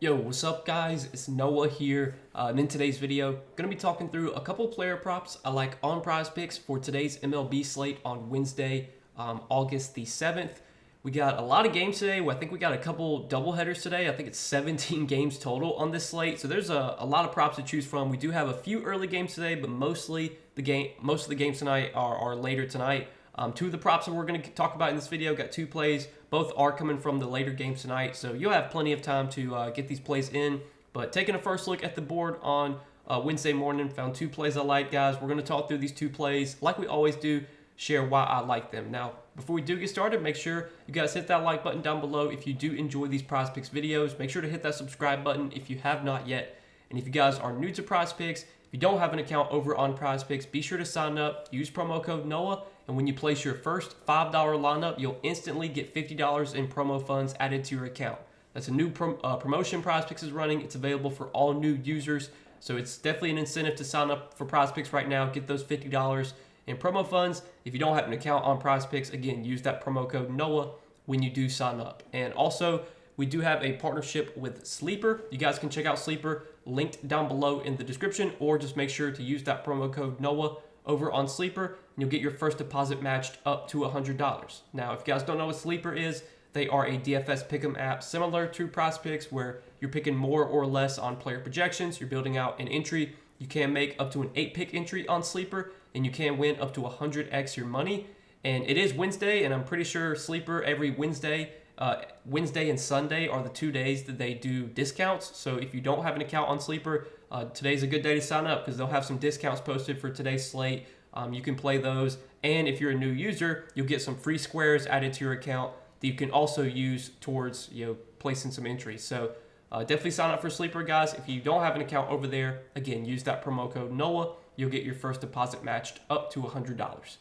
Yo, what's up guys? It's Noah here, and in today's video, going to be talking through a couple player props I like on Prizepicks for today's MLB slate on Wednesday, August the 7th. We got a lot of games today. I think we got a couple doubleheaders today. I think it's 17 games total on this slate, so there's a lot of props to choose from. We do have a few early games today, but most of the games tonight are later tonight. Two of the props that we're going to talk about in this video got two plays. Both are coming from the later games tonight, so you'll have plenty of time to get these plays in. But taking a first look at the board on Wednesday morning, found two plays I like, guys. We're going to talk through these two plays like we always do, share why I like them. Now, before we do get started, make sure you guys hit that like button down below if you do enjoy these Prizepicks videos. Make sure to hit that subscribe button if you have not yet. And if you guys are new to Prizepicks, if you don't have an account over on Prizepicks, be sure to sign up, use promo code NOAH, and when you place your first $5 lineup, you'll instantly get $50 in promo funds added to your account. That's a new promotion Prizepicks is running. It's available for all new users, so it's definitely an incentive to sign up for Prizepicks right now. Get those $50 in promo funds. If you don't have an account on Prizepicks, again, use that promo code NOAH when you do sign up. And also, we do have a partnership with Sleeper. You guys can check out Sleeper, linked down below in the description, or just make sure to use that promo code NOAH over on Sleeper, and you'll get your first deposit matched up to $100. Now, if you guys don't know what Sleeper is, they are a DFS pick'em app similar to Prizepicks, where you're picking more or less on player projections. You're building out an entry. You can make up to an 8-pick entry on Sleeper, and you can win up to 100x your money. And it is Wednesday, and I'm pretty sure Sleeper every Wednesday and Sunday are the 2 days that they do discounts. So if you don't have an account on Sleeper, today's a good day to sign up because they'll have some discounts posted for today's slate. You can play those, and if you're a new user, you'll get some free squares added to your account that you can also use towards placing some entries. So definitely sign up for Sleeper, guys. If you don't have an account over there, again, use that promo code NOAH. You'll get your first deposit matched up to $100.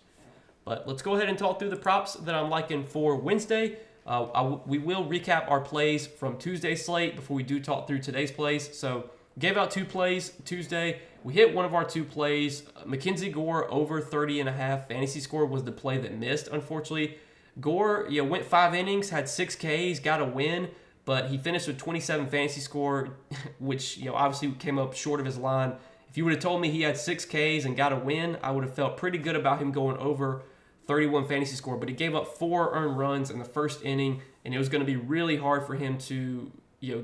But let's go ahead and talk through the props that I'm liking for Wednesday. We will recap our plays from Tuesday's slate before we do talk through today's plays. So gave out two plays Tuesday. We hit one of our two plays. Mackenzie Gore over 30.5 fantasy score was the play that missed, unfortunately. Gore went 5 innings, had 6 Ks, got a win, but he finished with 27 fantasy score, which obviously came up short of his line. If you would have told me he had 6 Ks and got a win, I would have felt pretty good about him going over 31 fantasy score, but he gave up 4 earned runs in the first inning, and it was going to be really hard for him to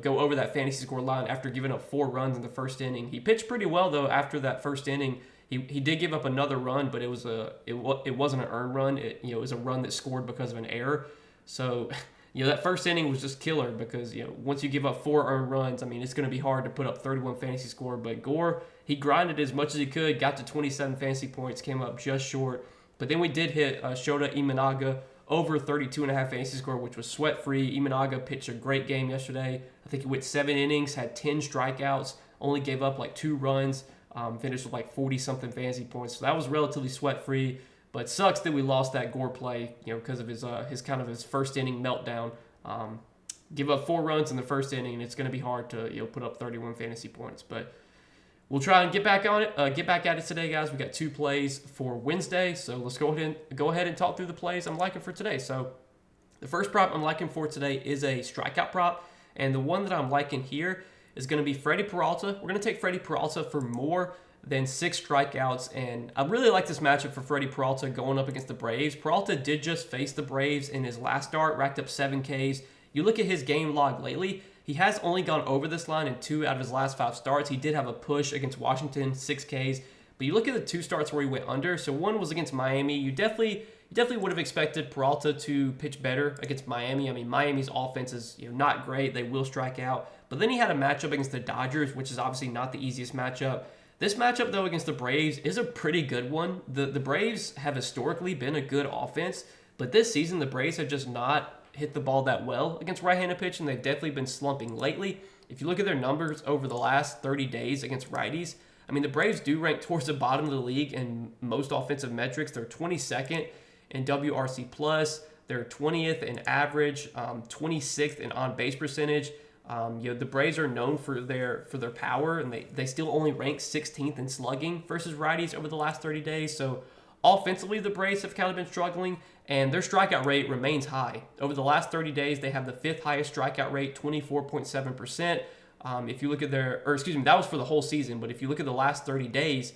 go over that fantasy score line after giving up 4 runs in the first inning. He pitched pretty well though after that first inning. He did give up another run, but it wasn't an earned run. It was a run that scored because of an error. So that first inning was just killer because once you give up 4 earned runs, I mean it's going to be hard to put up 31 fantasy score. But Gore, he grinded as much as he could, got to 27 fantasy points, came up just short. But then we did hit Shota Imanaga over 32.5 fantasy score, which was sweat-free. Imanaga pitched a great game yesterday. I think he went 7 innings, had 10 strikeouts, only gave up like 2 runs, finished with like 40-something fantasy points. So that was relatively sweat-free. But it sucks that we lost that Gore play, because of his first inning meltdown. Give up 4 runs in the first inning, and it's going to be hard to put up 31 fantasy points. But we'll try and get back at it today, guys. We got 2 plays for Wednesday, so let's go ahead and talk through the plays I'm liking for today. So the first prop I'm liking for today is a strikeout prop, and the one that I'm liking here is going to be Freddie Peralta. We're going to take Freddie Peralta for more than 6 strikeouts, and I really like this matchup for Freddie Peralta going up against the Braves. Peralta did just face the Braves in his last start, racked up 7 Ks. You look at his game log lately, he has only gone over this line in 2 out of his last 5 starts. He did have a push against Washington, 6 Ks. But you look at the 2 starts where he went under. So one was against Miami. You definitely would have expected Peralta to pitch better against Miami. I mean, Miami's offense is not great. They will strike out. But then he had a matchup against the Dodgers, which is obviously not the easiest matchup. This matchup, though, against the Braves is a pretty good one. The Braves have historically been a good offense, but this season the Braves have just not hit the ball that well against right-handed pitching. They've definitely been slumping lately. If you look at their numbers over the last 30 days against righties, I mean, the Braves do rank towards the bottom of the league in most offensive metrics. They're 22nd in WRC+. They're 20th in average, 26th in on-base percentage. The Braves are known for their power, and they still only rank 16th in slugging versus righties over the last 30 days. So offensively, the Braves have kind of been struggling, and their strikeout rate remains high. Over the last 30 days, they have the 5th highest strikeout rate, 24.7%. If you look at that was for the whole season. But if you look at the last 30 days,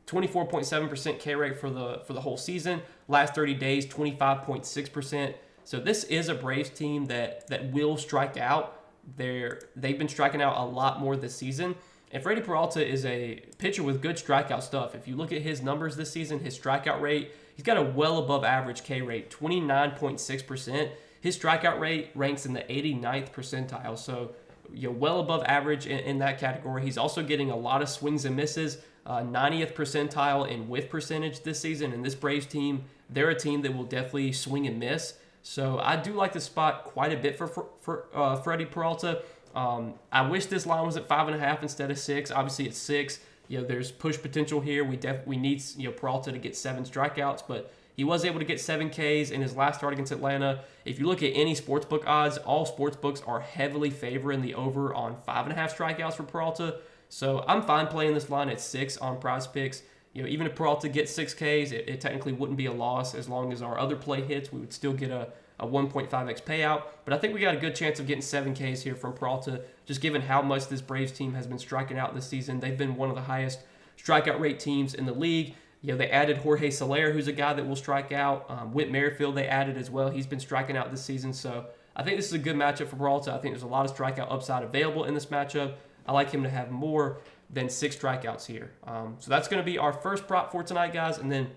24.7% K rate for the whole season. Last 30 days, 25.6%. So this is a Braves team that will strike out. They've been striking out a lot more this season. And Freddie Peralta is a pitcher with good strikeout stuff. If you look at his numbers this season, his strikeout rate, he's got a well above average K rate, 29.6%. His strikeout rate ranks in the 89th percentile. So well above average in that category. He's also getting a lot of swings and misses, 90th percentile in whiff percentage this season. And this Braves team, they're a team that will definitely swing and miss. So I do like the spot quite a bit for Freddie Peralta. I wish this line was at 5.5 instead of 6. Obviously, it's 6. There's push potential here. We need Peralta to get 7 strikeouts, but he was able to get 7 Ks in his last start against Atlanta. If you look at any sportsbook odds, all sportsbooks are heavily favoring the over on 5.5 strikeouts for Peralta. So I'm fine playing this line at 6 on Prizepicks. Even if Peralta gets 6 Ks, it technically wouldn't be a loss as long as our other play hits. We would still get a 1.5x payout. But I think we got a good chance of getting 7 Ks here from Peralta, just given how much this Braves team has been striking out this season. They've been one of the highest strikeout rate teams in the league. They added Jorge Soler, who's a guy that will strike out. Whit Merrifield they added as well. He's been striking out this season. So I think this is a good matchup for Peralta. I think there's a lot of strikeout upside available in this matchup. I like him to have more than 6 strikeouts here. So that's going to be our first prop for tonight, guys. And then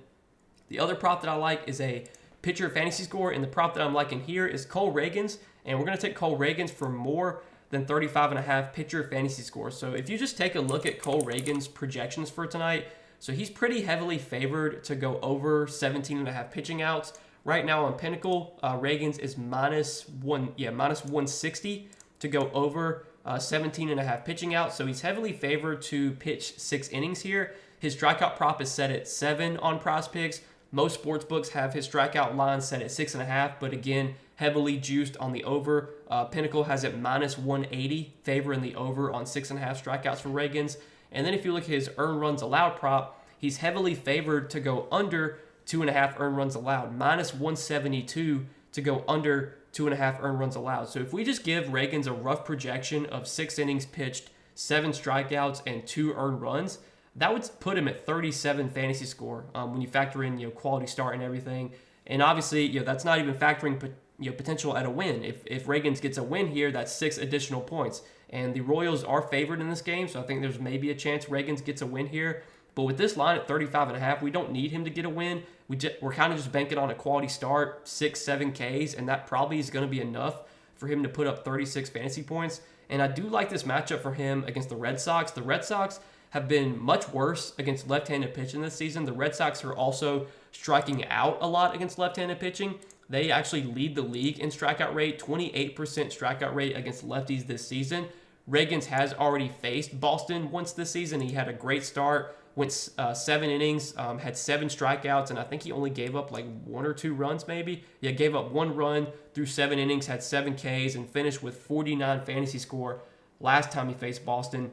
the other prop that I like is a pitcher fantasy score. And the prop that I'm liking here is Cole Ragans. And we're going to take Cole Ragans for more than 35.5 pitcher fantasy score. So if you just take a look at Cole Ragans' projections for tonight, so he's pretty heavily favored to go over 17.5 pitching outs. Right now on Pinnacle, Ragans is minus 160 to go over 17.5 pitching outs. So he's heavily favored to pitch 6 innings here. His strikeout prop is set at 7 on Prizepicks. Most sports books have his strikeout line set at 6.5, but again, heavily juiced on the over. Pinnacle has it minus 180, favoring the over on 6.5 strikeouts for Ragans. And then if you look at his earned runs allowed prop, he's heavily favored to go under 2.5 earned runs allowed, minus 172 to go under 2.5 earned runs allowed. So if we just give Ragans a rough projection of 6 innings pitched, 7 strikeouts, and 2 earned runs, that would put him at 37 fantasy score when you factor in quality start and everything. And obviously, that's not even factoring potential at a win. If Ragans gets a win here, that's 6 additional points. And the Royals are favored in this game, so I think there's maybe a chance Ragans gets a win here. But with this line at 35.5, we don't need him to get a win. We're kind of just banking on a quality start, 6-7 Ks, and that probably is going to be enough for him to put up 36 fantasy points. And I do like this matchup for him against the Red Sox. The Red Sox have been much worse against left-handed pitching this season. The Red Sox are also striking out a lot against left-handed pitching. They actually lead the league in strikeout rate, 28% strikeout rate against lefties this season. Ragans has already faced Boston once this season. He had a great start, went 7 innings, had 7 strikeouts, and I think he only gave up like 1 or 2 runs maybe. Yeah, gave up 1 run through 7 innings, had 7 Ks, and finished with 49 fantasy score last time he faced Boston.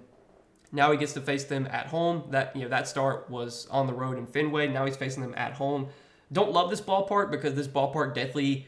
Now he gets to face them at home. That start was on the road in Fenway. Now he's facing them at home. Don't love this ballpark because this ballpark definitely,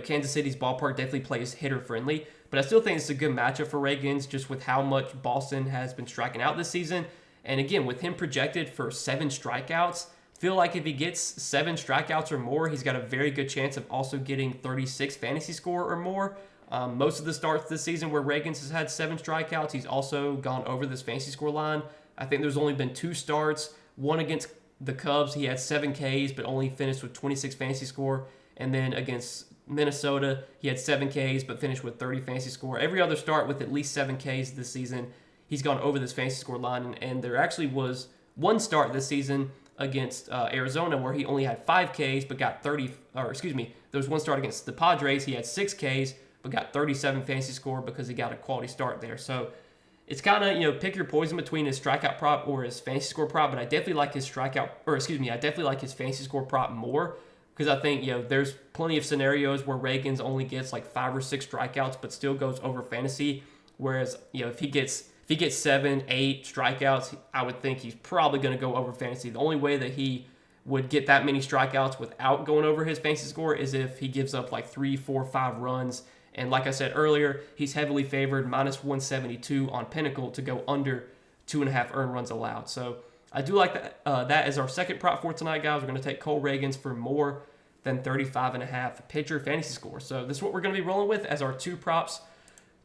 Kansas City's ballpark definitely plays hitter friendly. But I still think it's a good matchup for Ragans just with how much Boston has been striking out this season. And again, with him projected for 7 strikeouts, feel like if he gets 7 strikeouts or more, he's got a very good chance of also getting 36 fantasy score or more. Most of the starts this season where Ragans has had 7 strikeouts, he's also gone over this fantasy score line. I think there's only been 2 starts. One against the Cubs, he had 7 Ks, but only finished with 26 fantasy score. And then against Minnesota, he had 7 Ks, but finished with 30 fantasy score. Every other start with at least 7 Ks this season, he's gone over this fantasy score line. And there actually was one start this season against Arizona where he only had 5 Ks, but got there was one start against the Padres. He had 6 Ks, but got 37 fantasy score because he got a quality start there. So it's kind of, pick your poison between his strikeout prop or his fantasy score prop, but I definitely like his I definitely like his fantasy score prop more because I think, there's plenty of scenarios where Ragans only gets like 5 or 6 strikeouts but still goes over fantasy, whereas, if he gets 7, 8 strikeouts, I would think he's probably going to go over fantasy. The only way that he would get that many strikeouts without going over his fantasy score is if he gives up like 3, 4, 5 runs And like I said earlier, he's heavily favored -172 on Pinnacle to go under 2.5 earned runs allowed. So I do like that. That is our second prop for tonight, guys. We're going to take Cole Reagans for more than 35.5 pitcher fantasy score. So this is what we're going to be rolling with as our two props.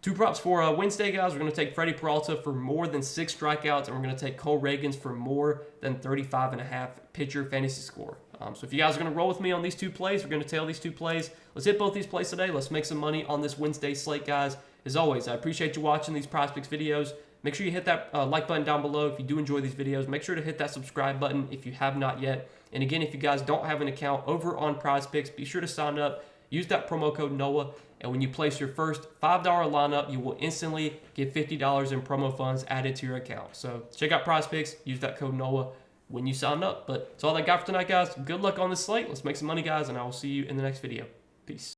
Two props for Wednesday, guys. We're going to take Freddie Peralta for more than 6 strikeouts, and we're going to take Cole Reagans for more than 35.5 pitcher fantasy score. So if you guys are going to roll with me on these two plays, we're going to tail these two plays. Let's hit both these plays today. Let's make some money on this Wednesday slate, guys. As always, I appreciate you watching these Prizepicks videos. Make sure you hit that like button down below if you do enjoy these videos. Make sure to hit that subscribe button if you have not yet. And again, if you guys don't have an account over on Prizepicks, be sure to sign up. Use that promo code NOAH. And when you place your first $5 lineup, you will instantly get $50 in promo funds added to your account. So check out Prizepicks. Use that code NOAH when you sign up. But that's all I got for tonight, guys. Good luck on this slate. Let's make some money, guys, and I will see you in the next video. Peace.